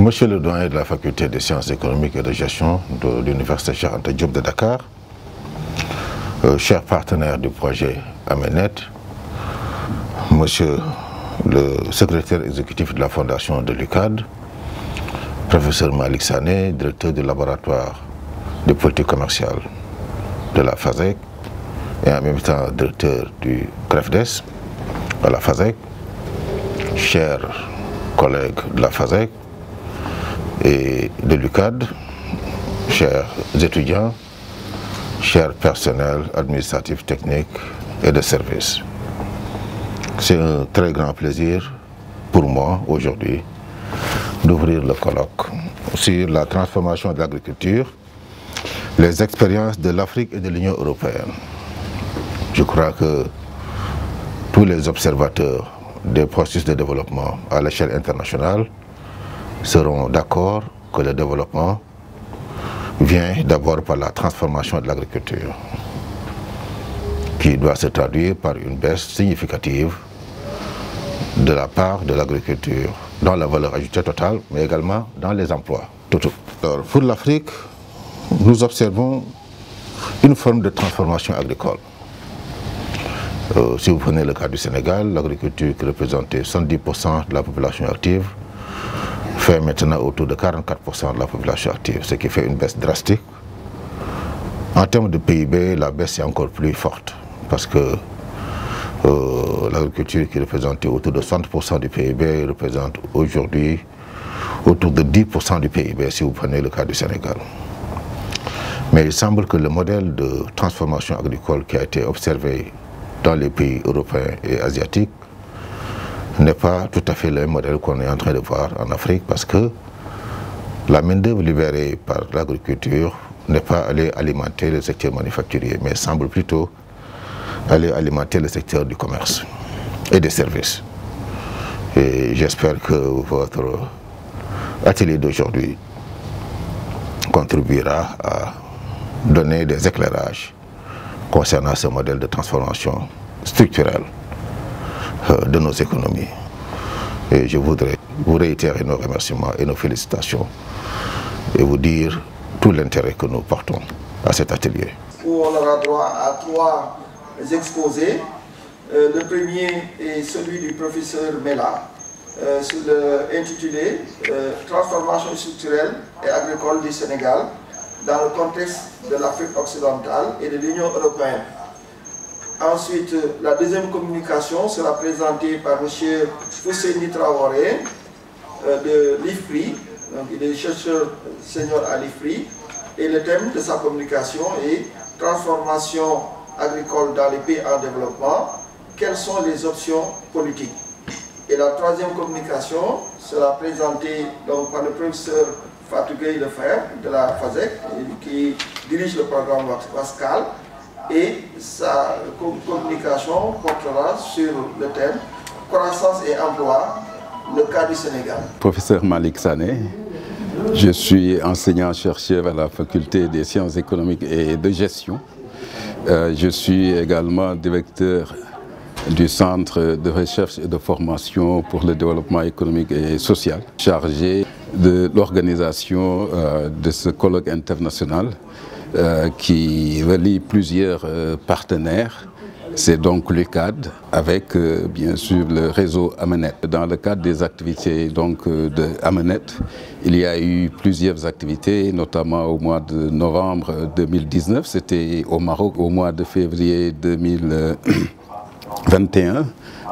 Monsieur le doyen de la faculté des sciences économiques et de gestion de l'université Cheikh Anta Diop de Dakar, chers partenaires du projet Amenet, monsieur le secrétaire exécutif de la fondation de l'UCAD, professeur Malick Sané, directeur du laboratoire de politique commerciale de la FASEG et en même temps directeur du CREFDES à la FASEG, chers collègues de la FASEG et de l'UCAD, chers étudiants, chers personnels administratifs, techniques et de services. C'est un très grand plaisir pour moi aujourd'hui d'ouvrir le colloque sur la transformation de l'agriculture, les expériences de l'Afrique et de l'Union européenne. Je crois que tous les observateurs des processus de développement à l'échelle internationale seront d'accord que le développement vient d'abord par la transformation de l'agriculture, qui doit se traduire par une baisse significative de la part de l'agriculture dans la valeur ajoutée totale, mais également dans les emplois. Alors, pour l'Afrique, nous observons une forme de transformation agricole. Si vous prenez le cas du Sénégal, l'agriculture qui représentait 70% de la population active fait maintenant autour de 44% de la population active, ce qui fait une baisse drastique. En termes de PIB, la baisse est encore plus forte parce que l'agriculture qui représentait autour de 60% du PIB représente aujourd'hui autour de 10% du PIB si vous prenez le cas du Sénégal. Mais il semble que le modèle de transformation agricole qui a été observé dans les pays européens et asiatiques n'est pas tout à fait le même modèle qu'on est en train de voir en Afrique parce que la main-d'œuvre libérée par l'agriculture n'est pas allée alimenter le secteur manufacturier, mais semble plutôt aller alimenter le secteur du commerce et des services. Et j'espère que votre atelier d'aujourd'hui contribuera à donner des éclairages concernant ce modèle de transformation structurelle de nos économies. Et je voudrais vous réitérer nos remerciements et nos félicitations et vous dire tout l'intérêt que nous portons à cet atelier. Où on aura droit à 3 exposés. Le premier est celui du professeur Mela, intitulé Transformation structurelle et agricole du Sénégal dans le contexte de l'Afrique occidentale et de l'Union européenne. Ensuite, la deuxième communication sera présentée par M. Fousseini Traoré de l'IFPRI, donc il est chercheur senior à l'IFPRI, et le thème de sa communication est Transformation agricole dans les pays en développement, quelles sont les options politiques? Et la troisième communication sera présentée donc, par le professeur Fatou Gueye Lefer de la FASEG, qui dirige le programme Pascal, et sa communication portera sur le thème croissance et emploi, le cas du Sénégal. Professeur Malick Sané, je suis enseignant-chercheur à la faculté des sciences économiques et de gestion. Je suis également directeur du Centre de recherche et de formation pour le développement économique et social, chargé de l'organisation de ce colloque international qui relie plusieurs partenaires. C'est donc l'UCAD avec bien sûr le réseau Amenet. Dans le cadre des activités donc, de Amenet, il y a eu plusieurs activités, notamment au mois de novembre 2019, c'était au Maroc, au mois de février 2021,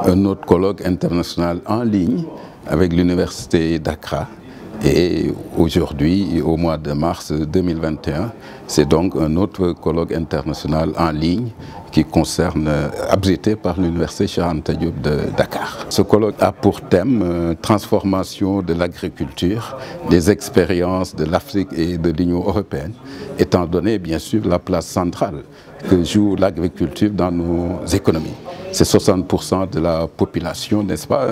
un autre colloque international en ligne avec l'université d'Accra. Et aujourd'hui, au mois de mars 2021, c'est donc un autre colloque international en ligne qui concerne, abrité par l'université Cheikh Anta Diop de Dakar. Ce colloque a pour thème transformation de l'agriculture, des expériences de l'Afrique et de l'Union européenne, étant donné bien sûr la place centrale que joue l'agriculture dans nos économies. c'est 60% de la population, n'est-ce pas,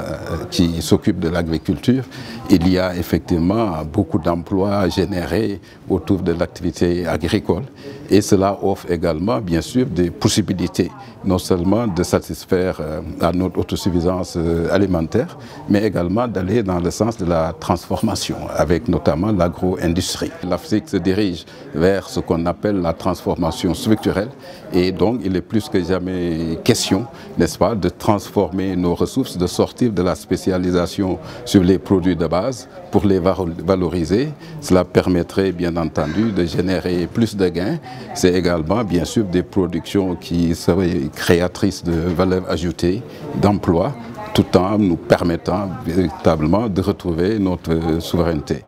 qui s'occupe de l'agriculture. Il y a effectivement beaucoup d'emplois générés autour de l'activité agricole et cela offre également, bien sûr, des possibilités, non seulement de satisfaire à notre autosuffisance alimentaire, mais également d'aller dans le sens de la transformation, avec notamment l'agro-industrie. L'Afrique se dirige vers ce qu'on appelle la transformation structurelle et donc il est plus que jamais question, n'est-ce pas, de transformer nos ressources, de sortir de la spécialisation sur les produits de base pour les valoriser. Cela permettrait bien entendu de générer plus de gains. C'est également bien sûr des productions qui seraient créatrices de valeur ajoutée, d'emplois, tout en nous permettant véritablement de retrouver notre souveraineté.